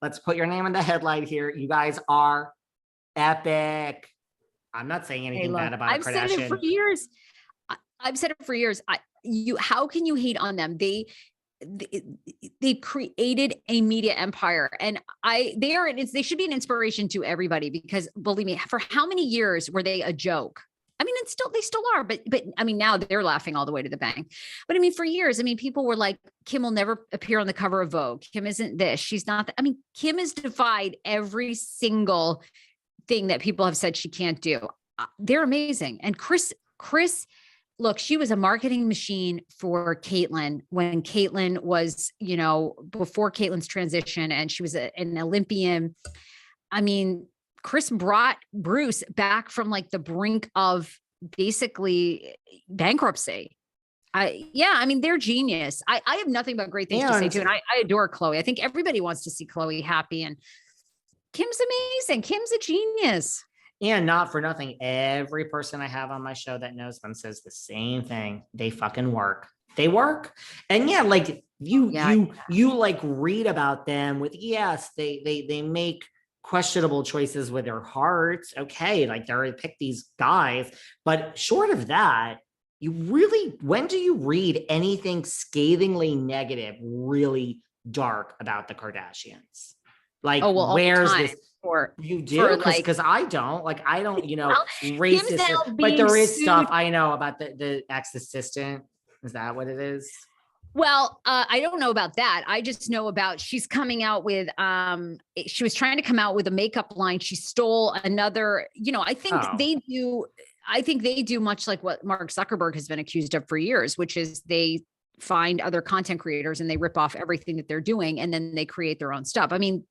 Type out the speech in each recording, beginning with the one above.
Let's put your name in the headline here. You guys are epic. I'm not saying anything bad about I've Kardashian. said it for years. I've said it for years. How can you hate on them? They created a media empire, and they should be an inspiration to everybody, because believe me, for how many years were they a joke? I mean, they still are, but I mean, now they're laughing all the way to the bank. But I mean, for years, I mean, people were like, Kim will never appear on the cover of Vogue. Kim isn't this. She's not. I mean, Kim has defied every single thing that people have said she can't do. They're amazing. And Chris, look, she was a marketing machine for Caitlyn when Caitlyn was, before Caitlyn's transition, and she was an Olympian. I mean, Chris brought Bruce back from like the brink of basically bankruptcy. I mean, they're genius. I have nothing but great things to say too. And I adore Khloe. I think everybody wants to see Khloe happy, and Kim's amazing. Kim's a genius. And not for nothing, every person I have on my show that knows them says the same thing. They fucking work. They work. And like you like read about them with, yes, they make questionable choices with their hearts. Okay. Like they pick these guys, but short of that, when do you read anything scathingly negative, really dark about the Kardashians? Like, where's this? You do? Because I don't, racist, but there is stuff I know about the ex-assistant. Is that what it is? Well, I don't know about that. I just know about she's coming out with, she was trying to come out with a makeup line. She stole another, I think they do much like what Mark Zuckerberg has been accused of for years, which is they find other content creators and they rip off everything that they're doing, and then they create their own stuff. I mean,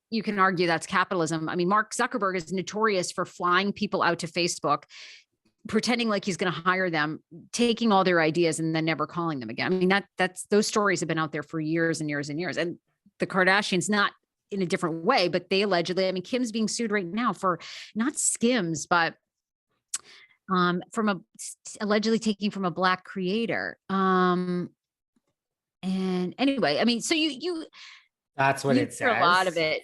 you can argue that's capitalism. I mean, Mark Zuckerberg is notorious for flying people out to Facebook, pretending like he's going to hire them, taking all their ideas and then never calling them again. I mean, that's those stories have been out there for years and years and years. And the Kardashians, not in a different way, but they allegedly, I mean, Kim's being sued right now for not Skims, but allegedly taking from a Black creator. And anyway, I mean, so that's what it says. A lot of it.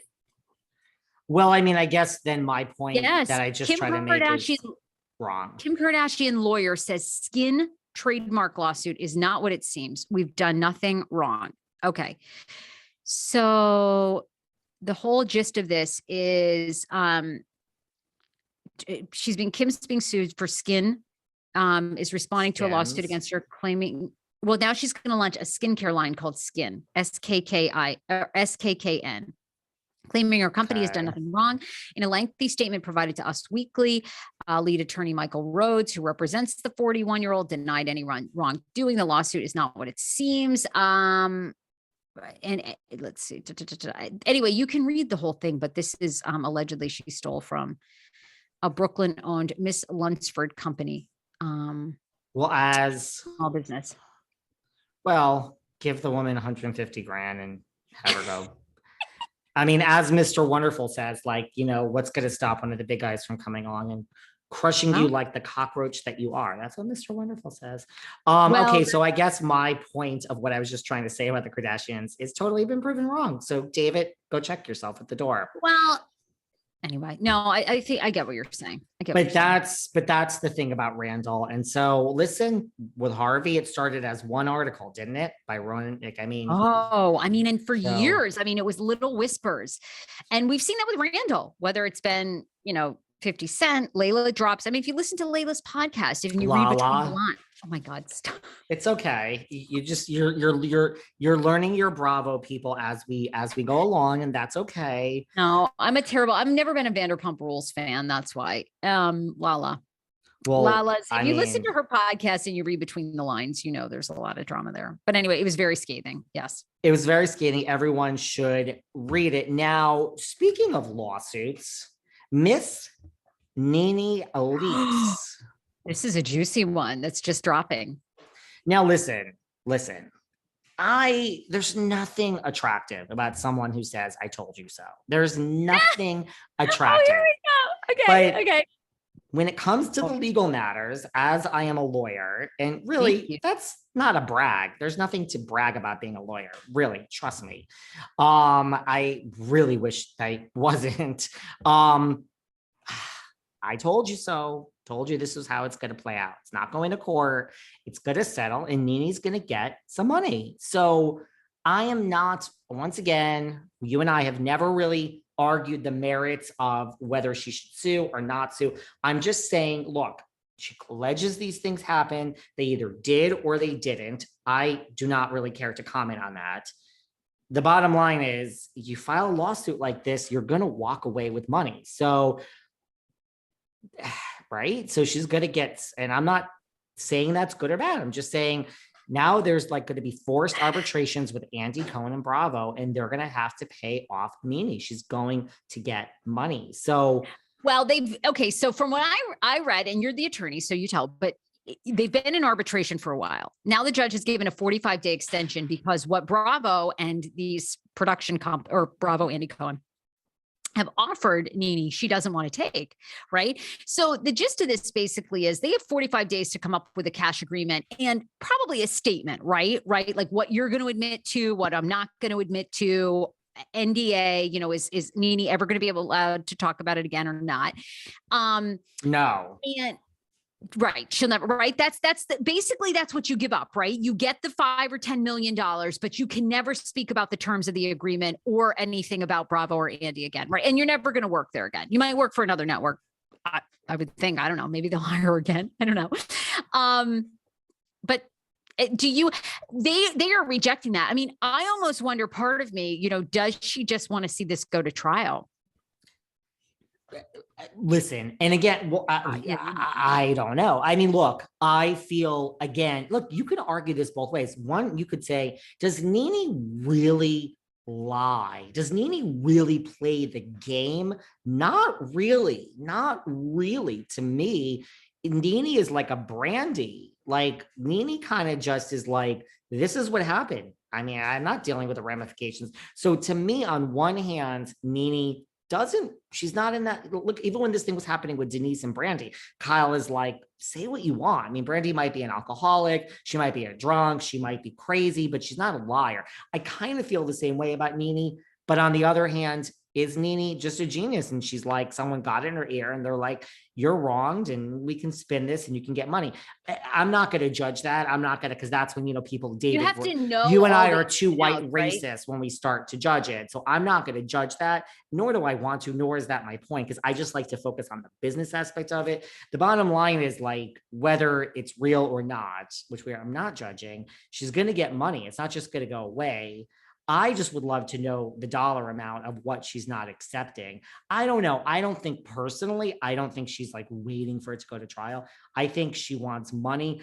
Well, I mean, I guess then my point that I just try to make is wrong. Kim Kardashian lawyer says skin trademark lawsuit is not what it seems. We've done nothing wrong. Okay. So the whole gist of this is Kim's being sued for skin, is responding to a lawsuit against her claiming, well, now she's going to launch a skincare line called Skin, SKKN. Claiming her company has done nothing wrong. In a lengthy statement provided to Us Weekly, lead attorney Michael Rhodes, who represents the 41-year-old, denied any wrongdoing. The lawsuit is not what it seems. And let's see. Anyway, you can read the whole thing, but this is allegedly she stole from a Brooklyn-owned Miss Lunsford company. Well, as small business. Well, give the woman 150 grand and have her go. I mean, as Mr. Wonderful says, like, what's going to stop one of the big guys from coming along and crushing you like the cockroach that you are? That's what Mr. Wonderful says. Okay, so I guess my point of what I was just trying to say about the Kardashians is totally been proven wrong. So, David, go check yourself at the door. Well, anyway, no, I think I get what you're saying. But that's the thing about Randall. And so listen, with Harvey, it started as one article, didn't it? By Ronan. And for years, I mean, it was little whispers. And we've seen that with Randall, whether it's been, 50 Cent, Layla drops. I mean, if you listen to Layla's podcast, if you read between the lines, oh my God, stop. It's okay. You're learning your Bravo people as we go along, and that's okay. No, I've never been a Vanderpump Rules fan. That's why. Lala. Well, Lala's, if you listen to her podcast and you read between the lines, there's a lot of drama there. But anyway, it was very scathing. Yes. It was very scathing. Everyone should read it. Now, speaking of lawsuits, Miss Nene Elise. This is a juicy one that's just dropping. Now, listen. There's nothing attractive about someone who says, I told you so. There's nothing attractive. Oh, here we go. Okay. when it comes to the legal matters, as I am a lawyer, and really, that's not a brag. There's nothing to brag about being a lawyer. Really, trust me. I really wish I wasn't. I told you so. Told you this is how it's going to play out. It's not going to court. It's going to settle, and Nene's going to get some money. So I am not, once again, you and I have never really argued the merits of whether she should sue or not sue. I'm just saying, look, she alleges these things happen. They either did or they didn't. I do not really care to comment on that. The bottom line is, you file a lawsuit like this, you're going to walk away with money. So, right? So she's going to get, and I'm not saying that's good or bad. I'm just saying now there's like going to be forced arbitrations with Andy Cohen and Bravo, and they're going to have to pay off Nene. She's going to get money. So, well, okay. So from what I read, and you're the attorney, so you tell, but they've been in arbitration for a while. Now the judge has given a 45-day extension because what Bravo and these production or Bravo, Andy Cohen, have offered Nene, she doesn't want to take, right? So the gist of this basically is they have 45 days to come up with a cash agreement and probably a statement, right? Right? Like what you're going to admit to, what I'm not going to admit to, NDA, is Nene ever going to be allowed to talk about it again or not? No. And right. She'll never, right. Basically that's what you give up, right? You get the $5 or $10 million, but you can never speak about the terms of the agreement or anything about Bravo or Andy again. Right. And you're never going to work there again. You might work for another network. I would think, I don't know, maybe they'll hire her again. I don't know. But they are rejecting that. I mean, I almost wonder, part of me, does she just want to see this go to trial? Listen, and again, well, I don't know. I mean, look, I feel, again, look, you can argue this both ways. One, you could say, does Nene really lie? Does Nene really play the game? Not really. To me, Nene is like a Brandy. Like Nene kind of just is like, this is what happened. I mean, I'm not dealing with the ramifications. So to me, on one hand, Nene she's not in that. Look, even when this thing was happening with Denise and Brandy, Kyle is like, say what you want. I mean, Brandy might be an alcoholic. She might be a drunk. She might be crazy, but she's not a liar. I kind of feel the same way about Nene. But on the other hand, is Nene just a genius? And she's like, someone got in her ear and they're like, you're wronged and we can spin this and you can get money. I'm not going to judge that. I'm not going to, because that's when, people, David, you have to know you and I are two white racists when we start to judge it. So I'm not going to judge that, nor do I want to, nor is that my point, because I just like to focus on the business aspect of it. The bottom line is like, whether it's real or not, which I'm not judging, she's going to get money. It's not just going to go away. I just would love to know the dollar amount of what she's not accepting. I don't know. I don't think she's like waiting for it to go to trial. I think she wants money.